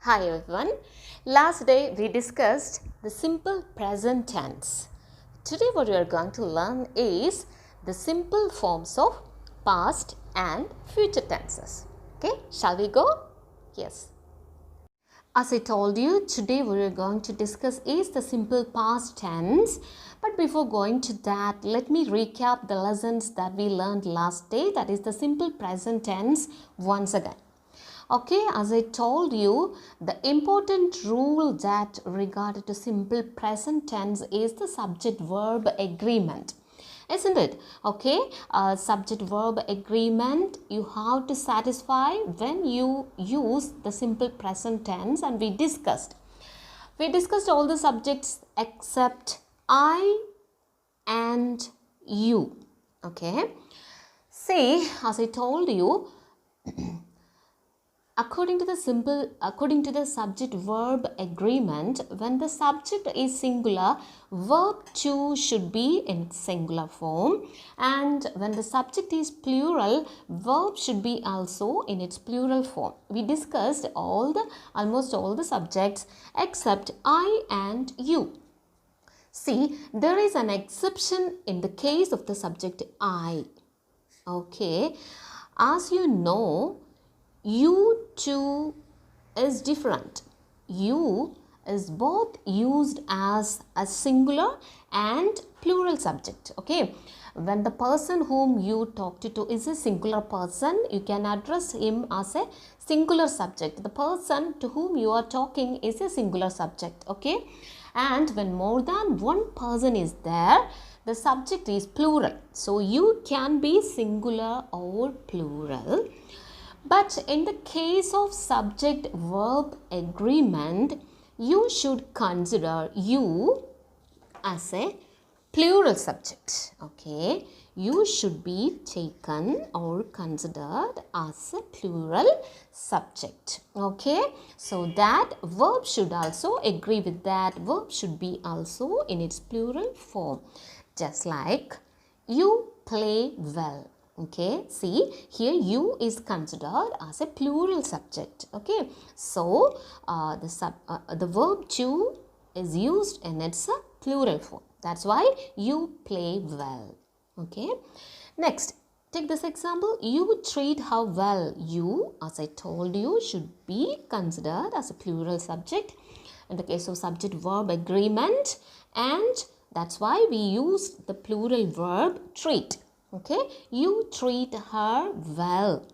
Hi everyone. Last day we discussed the simple present tense. Today what we are going to learn is the simple forms of past and future tenses. Okay, shall we go? Yes. As I told you, today what we are going to discuss is the simple past tense. But before going to that, let me recap the lessons that we learned last day, that is the simple present tense once again. Okay, as I told you, the important rule that regarded to simple present tense is the subject-verb agreement. Isn't it? Okay, subject-verb agreement you have to satisfy when you use the simple present tense, and we discussed all the subjects except I and you. Okay, see, as I told you, according to the subject-verb agreement, when the subject is singular, verb to should be in its singular form, and when the subject is plural, verb should be also in its plural form. We discussed almost all the subjects except I and you. See, there is an exception in the case of the subject I. Okay, as you know, you too is different. You is both used as a singular and plural subject. Okay, when the person whom you talk to is a singular person, you can address him as a singular subject. The person to whom you are talking is a singular subject. Okay, and when more than one person is there, the subject is plural. So you can be singular or plural. But in the case of subject-verb agreement, you should consider you as a plural subject. Okay, you should be taken or considered as a plural subject. Okay, so that verb should also agree with that. Verb should be also in its plural form. Just like you play well. Okay, see here you is considered as a plural subject. Okay, so the verb to is used in its plural form. That's why you play well. Okay, next take this example. You treat her well. You, as I told you, should be considered as a plural subject in the case of subject-verb agreement, and that's why we use the plural verb treat. Okay, you treat her well.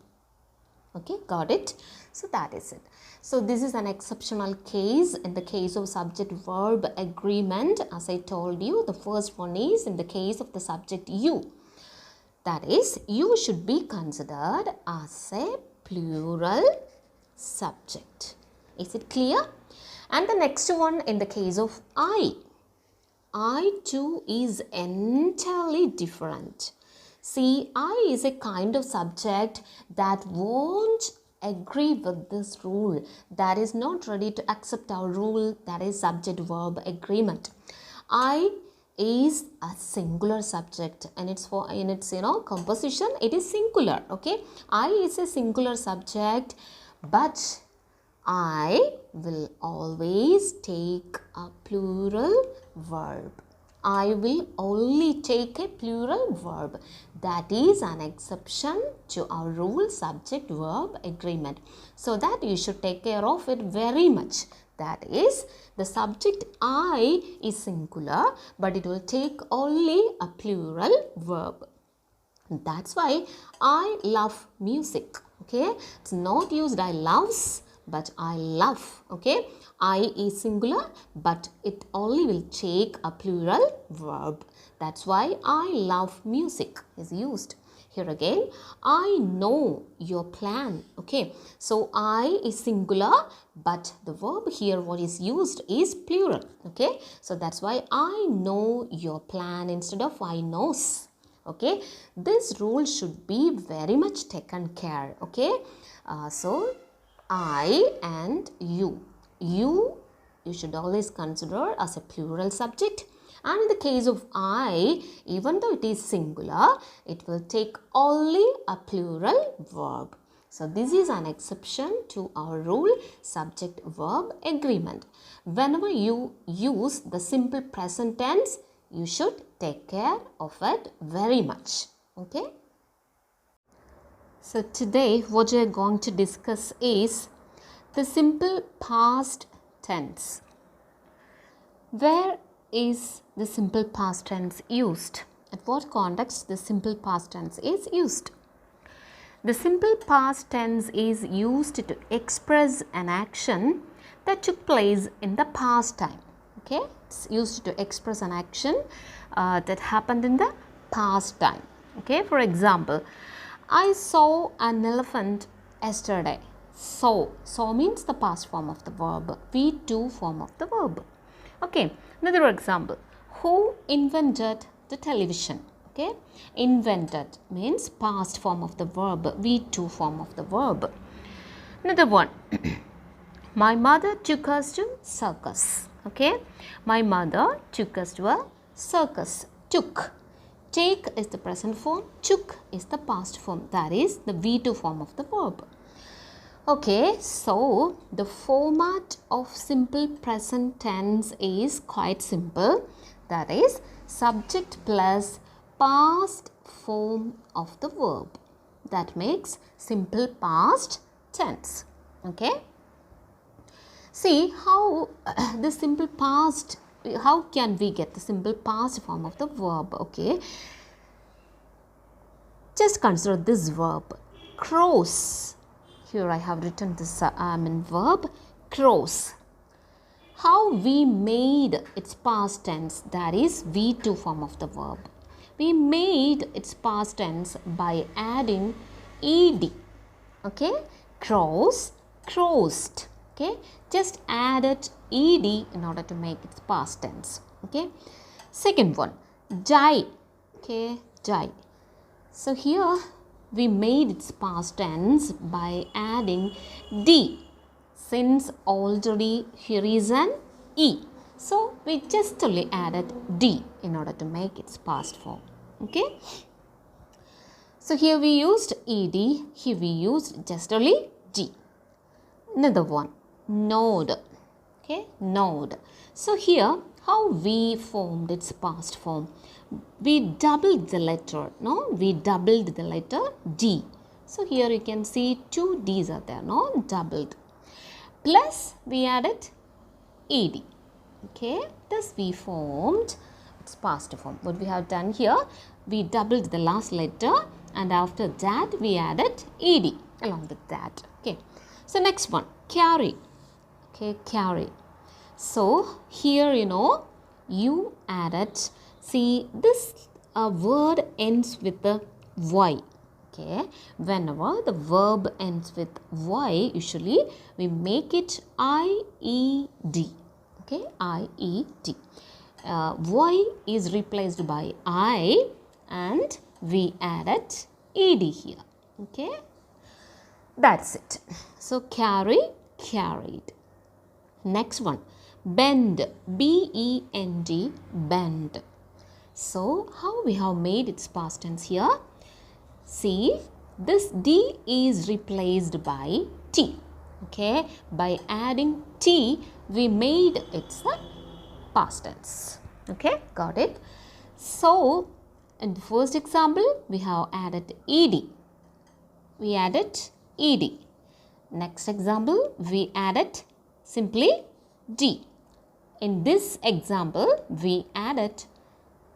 Okay, got it? So that is it. So this is an exceptional case in the case of subject-verb agreement. As I told you, the first one is in the case of the subject you. That is, you should be considered as a plural subject. Is it clear? And the next one in the case of I too is entirely different. See, I is a kind of subject that won't agree with this rule, that is not ready to accept our rule, that is subject-verb agreement. I is a singular subject, and in its composition it is singular. Okay, I is a singular subject, but I will always take a plural verb. I will only take a plural verb. That is an exception to our rule subject-verb agreement. So that you should take care of it very much. That is, the subject I is singular, but it will take only a plural verb. That's why I love music. Okay, it's not used I loves, but I love. Okay, I is singular, but it only will take a plural verb. That's why I love music is used. Here again, I know your plan. Okay, so I is singular, but the verb here what is used is plural. Okay, so that's why I know your plan instead of I knows. Okay, this rule should be very much taken care. Okay, so I and you should always consider as a plural subject, and in the case of I, even though it is singular, it will take only a plural verb. So this is an exception to our rule, subject-verb agreement. Whenever you use the simple present tense, you should take care of it very much. Okay? So today what we are going to discuss is the simple past tense. Where is the simple past tense used? At what context the simple past tense is used? The simple past tense is used to express an action that took place in the past time. Okay, it's used to express an action that happened in the past time. Okay, for example, I saw an elephant yesterday. Saw means the past form of the verb, V2 form of the verb. Okay, another example, who invented the television? Okay, invented means past form of the verb, V2 form of the verb. Another one, my mother took us to circus. Okay, my mother took us to a circus. Took. Take is the present form, took is the past form, that is the V2 form of the verb. Okay, so the format of simple present tense is quite simple, that is subject plus past form of the verb. That makes simple past tense. Okay, see how the simple past, how can we get the simple past form of the verb? Okay, just consider this verb, cross. Here I have written this verb, cross. How we made its past tense, that is V2 form of the verb. We made its past tense by adding ed. Okay, cross, crossed. Okay, just added ed in order to make its past tense. Okay, second one, die. Okay, die. So here we made its past tense by adding d. Since already here is an e, so we just only added d in order to make its past form. Okay, so here we used ed, here we used just only d. Another one, node. Okay, node. So here how we formed its past form? We doubled the letter, no? We doubled the letter D. So here you can see two D's are there, no? Doubled. Plus we added ed. Okay, thus we formed its past form. What we have done here, we doubled the last letter and after that we added ed along with that. Okay, so next one, carry. Okay, carry. So here you added, see this word ends with the y. Okay, whenever the verb ends with y, usually we make it IED. Okay, IED. Y is replaced by I and we added ed here. Okay, that's it. So carry, carried. Next one, bend, B-E-N-D, bend. So how we have made its past tense here? See, this D is replaced by T. Okay, by adding T, we made its past tense. Okay, got it? So, in the first example, we have added ed. We added ed. Next example, we added simply D. In this example, we added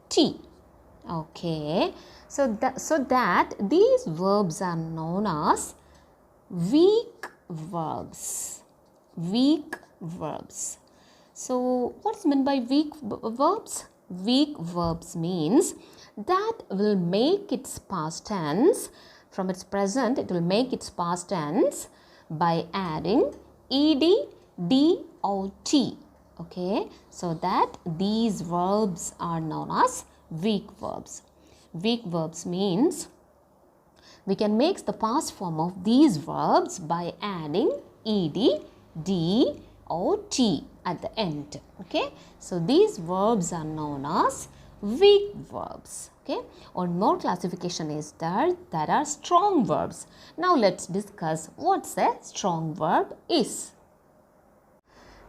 T. Okay, so that these verbs are known as weak verbs. Weak verbs. So, what's meant by weak verbs? Weak verbs means that will make its past tense, from its present, it will make its past tense by adding ed, d or t. Okay, so that these verbs are known as weak verbs. Weak verbs means we can make the past form of these verbs by adding ed, d or t at the end. Okay, so these verbs are known as weak verbs. Okay, one more classification is there are strong verbs. Now let's discuss what's a strong verb is.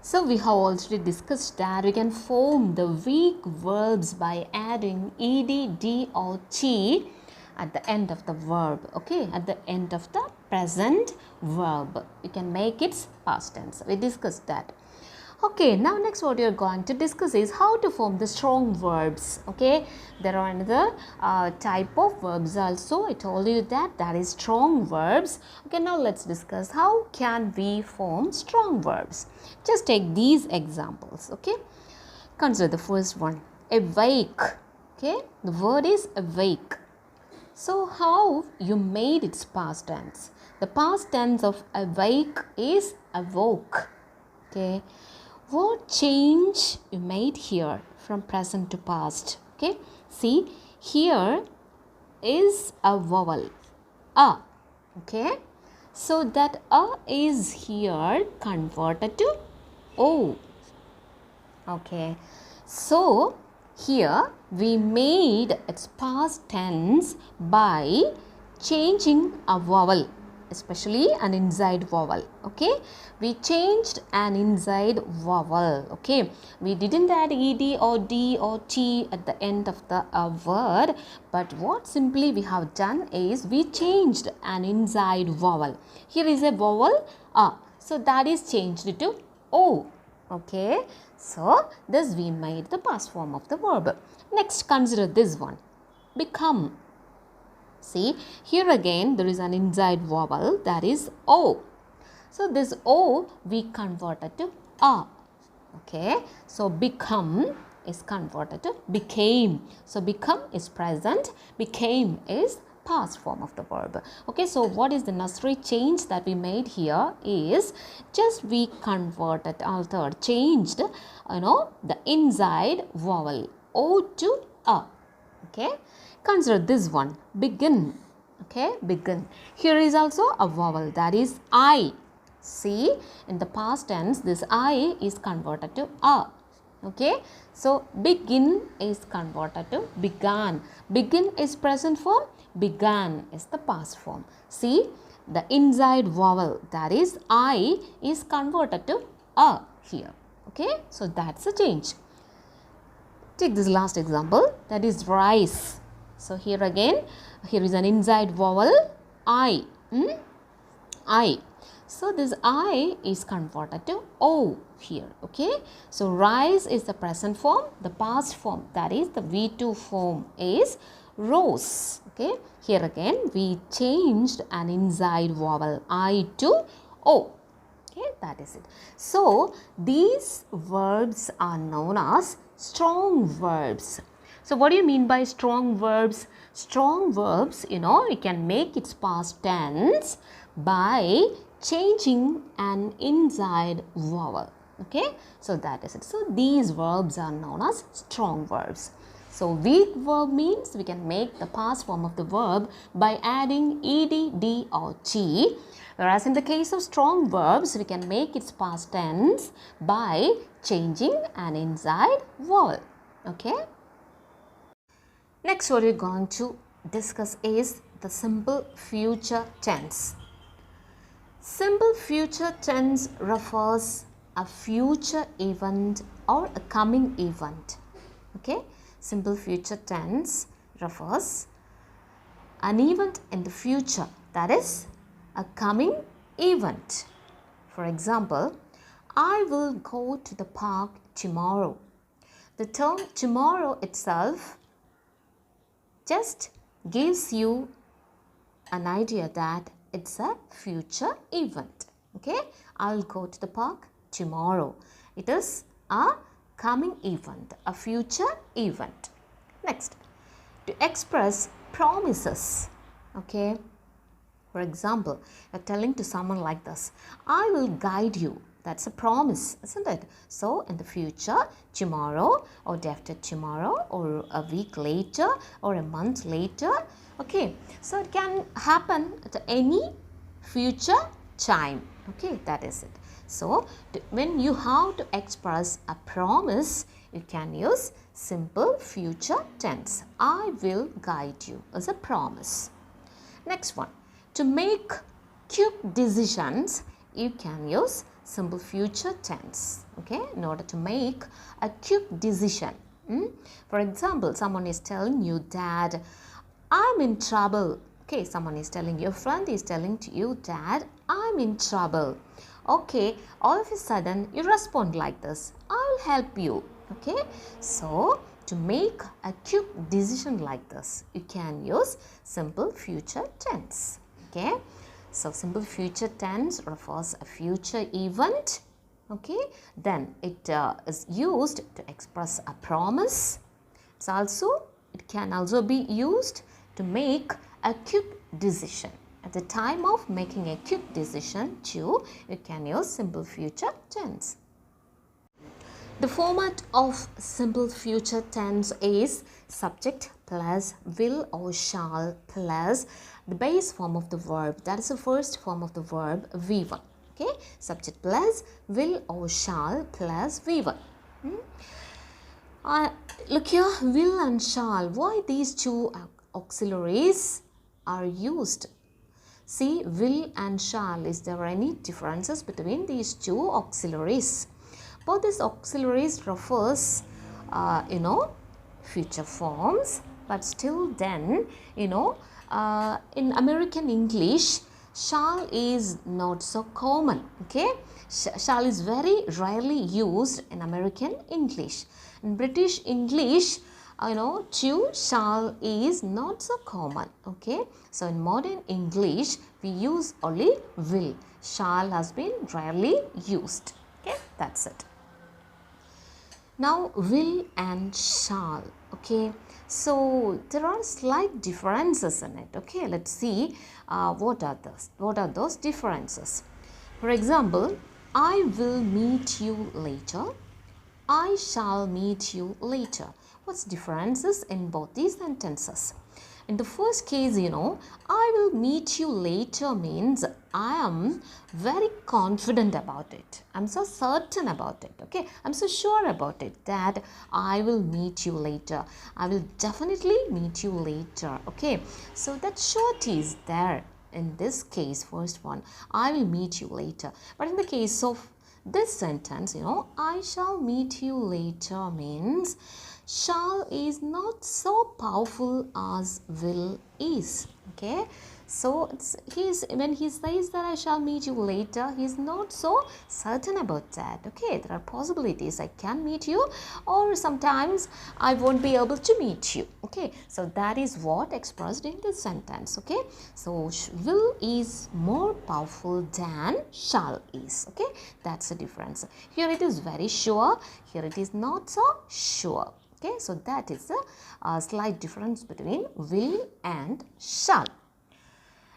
So we have already discussed that we can form the weak verbs by adding ed, d or t at the end of the verb. Okay, at the end of the present verb. You can make its past tense. We discussed that. Okay, now next what you are going to discuss is how to form the strong verbs. Okay, there are another type of verbs also. I told you that is strong verbs. Okay, now let's discuss how can we form strong verbs. Just take these examples. Okay, consider the first one, awake. Okay, the word is awake. So how you made its past tense? The past tense of awake is awoke. Okay, what change you made here from present to past? Okay, see here is a vowel a. Okay, so that a is here converted to o. Okay, so here we made its past tense by changing a vowel, especially an inside vowel. Okay, we changed an inside vowel. Okay, we didn't add ed or d or t at the end of the word, but what simply we have done is we changed an inside vowel. Here is a vowel a, so that is changed to o. Okay, so this we made the past form of the verb. Next, consider this one, become. See, here again there is an inside vowel, that is o. So this o we converted to a. Okay, so become is converted to became. So become is present, became is past form of the verb. Okay, so what is the necessary change that we made here is just we converted, altered, changed, the inside vowel o to a. Okay, consider this one, begin. Okay, begin. Here is also a vowel, that is I. See, in the past tense this I is converted to a. Okay, so begin is converted to began. Begin is present form, began is the past form. See, the inside vowel, that is I, is converted to a here. Okay, so that's a change. Take this last example, that is rise. So here again, here is an inside vowel I. I. So this I is converted to O here. Okay, so rise is the present form, the past form, that is the V2 form is rose. Okay, here again we changed an inside vowel I to O. Okay, that is it. So these verbs are known as strong verbs. So what do you mean by strong verbs? Strong verbs, we can make its past tense by changing an inside vowel. Okay, so that is it. So these verbs are known as strong verbs. So weak verb means we can make the past form of the verb by adding ed, d or t. Whereas in the case of strong verbs, we can make its past tense by changing an inside vowel. Okay. Next, what we're going to discuss is the simple future tense. Simple future tense refers a future event or a coming event. Okay, simple future tense refers an event in the future, that is a coming event. For example, I will go to the park tomorrow. The term tomorrow itself just gives you an idea that it's a future event. Okay, I'll go to the park tomorrow. It is a coming event, a future event. Next, to express promises. Okay, for example, you're telling to someone like this, I will guide you. That's a promise, isn't it? So in the future, tomorrow or day after tomorrow or a week later or a month later. Okay, so it can happen at any future time. Okay, that is it. So when you have to express a promise, you can use simple future tense. I will guide you as a promise. Next one, to make quick decisions, you can use simple future tense. Okay, in order to make a quick decision. For example, someone is telling you, Dad, I'm in trouble. Okay, someone is telling, your friend is telling to you, Dad, I'm in trouble. Okay, all of a sudden you respond like this, I'll help you. Okay, so to make a quick decision like this, you can use simple future tense. Okay, so simple future tense refers a future event. Okay, then it is used to express a promise. It can also be used to make a quick decision. At the time of making a quick decision too, you can use simple future tense. The format of simple future tense is subject plus will or shall plus the base form of the verb. That is the first form of the verb V1. Okay, subject plus will or shall plus V1. Look here, will and shall. Why these two auxiliaries are used? See, will and shall. Is there any differences between these two auxiliaries? Both these auxiliaries refers, future forms, but still then, in American English, shall is not so common. Okay, shall is very rarely used in American English. In British English, to shall is not so common. Okay, so in modern English we use only will. Shall has been rarely used. Okay, that's it. Now will and shall. Okay, so there are slight differences in it. Okay, let's see what are those differences. For example, I will meet you later. I shall meet you later. What's differences in both these sentences? In the first case, I will meet you later means I am very confident about it. I'm so certain about it. Okay, I'm so sure about it that I will meet you later. I will definitely meet you later. Okay, so that surety is there in this case, first one. I will meet you later. But in the case of this sentence, I shall meet you later means shall is not so powerful as will is. Okay, so when he says that I shall meet you later, he's not so certain about that. Okay, there are possibilities. I can meet you, or sometimes I won't be able to meet you. Okay, so that is what expressed in this sentence. Okay, so will is more powerful than shall is. Okay, that's the difference. Here it is very sure, here it is not so sure. Okay, so that is a slight difference between will and shall.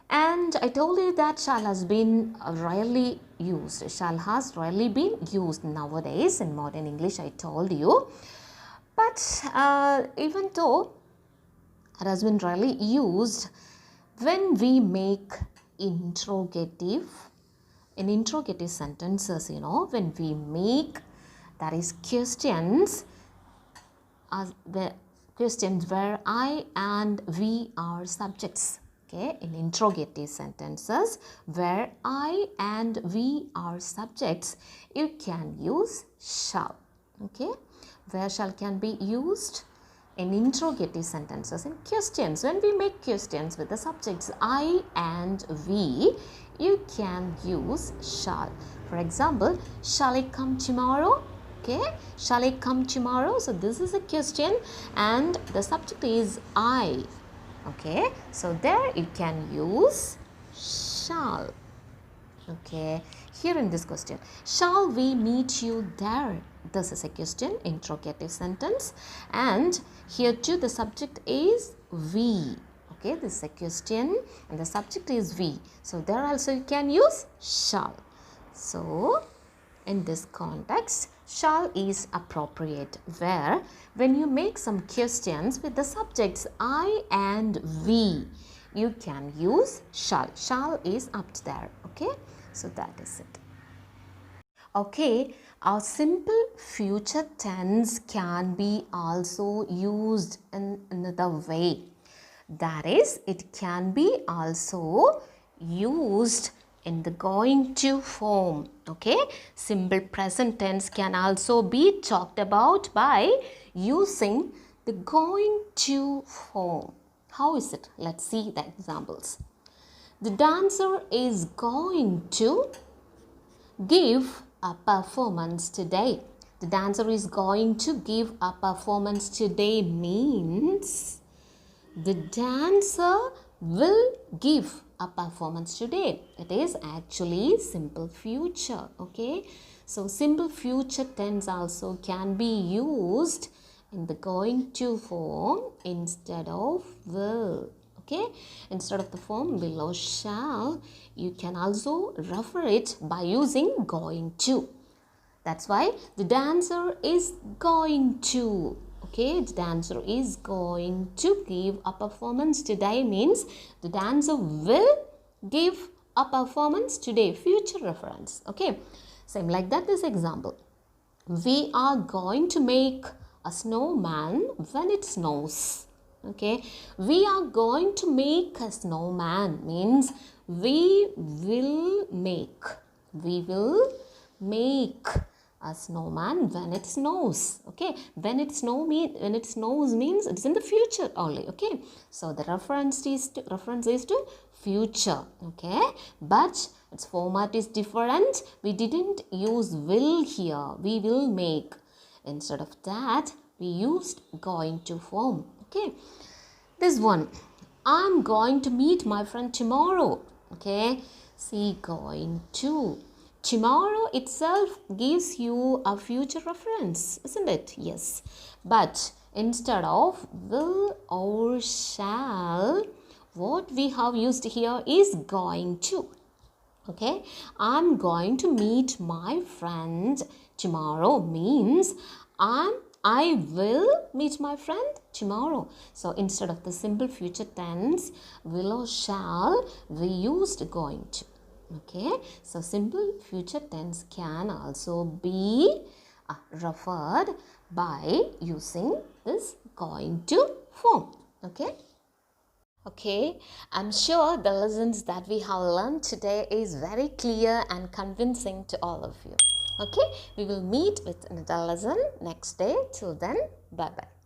And I told you that shall has been rarely used. Shall has rarely been used nowadays in modern English, I told you. But even though it has been rarely used, when we make in interrogative sentences, when we make, that is questions, the questions where I and we are subjects. Okay, in interrogative sentences where I and we are subjects, you can use shall. Okay, where shall can be used? In interrogative sentences, in questions, when we make questions with the subjects I and we, you can use shall. For example, shall I come tomorrow? Okay, shall I come tomorrow? So this is a question and the subject is I. Okay, so there you can use shall. Okay, here in this question, shall we meet you there? This is a question, interrogative sentence, and here too the subject is we. Okay, this is a question and the subject is we. So there also you can use shall. So in this context, shall is appropriate where when you make some questions with the subjects I and we, you can use shall. Shall is up there. Okay, so that is it. Okay, A simple future tense can be also used in another way. That is, it can be also used in the going to form. Okay, simple present tense can also be talked about by using the going to form. How is it? Let's see the examples. The dancer is going to give a performance today. The dancer is going to give a performance today means the dancer will give a performance today. It is actually simple future. Okay, so simple future tense also can be used in the going to form instead of will. Okay, instead of the form below shall, you can also refer it by using going to. That's why the dancer is going to. Okay, the dancer is going to give a performance today means the dancer will give a performance today, future reference. Okay, same like that, this example. We are going to make a snowman when it snows. Okay, we are going to make a snowman means we will make a snowman when it snows. Okay, when it snows means it's in the future only. Okay, so the reference is to future. Okay, but its format is different. We didn't use will here. We will make. Instead of that, we used going to form. Okay, this one, I'm going to meet my friend tomorrow. Okay, see, going to. Tomorrow itself gives you a future reference, isn't it? Yes, but instead of will or shall, what we have used here is going to. Okay, I'm going to meet my friend tomorrow means I will meet my friend tomorrow. So instead of the simple future tense will or shall, we used going to. Okay, so simple future tense can also be referred by using this going to form. Okay, I'm sure the lessons that we have learned today is very clear and convincing to all of you. Okay, we will meet with another lesson next day. Till then, bye-bye.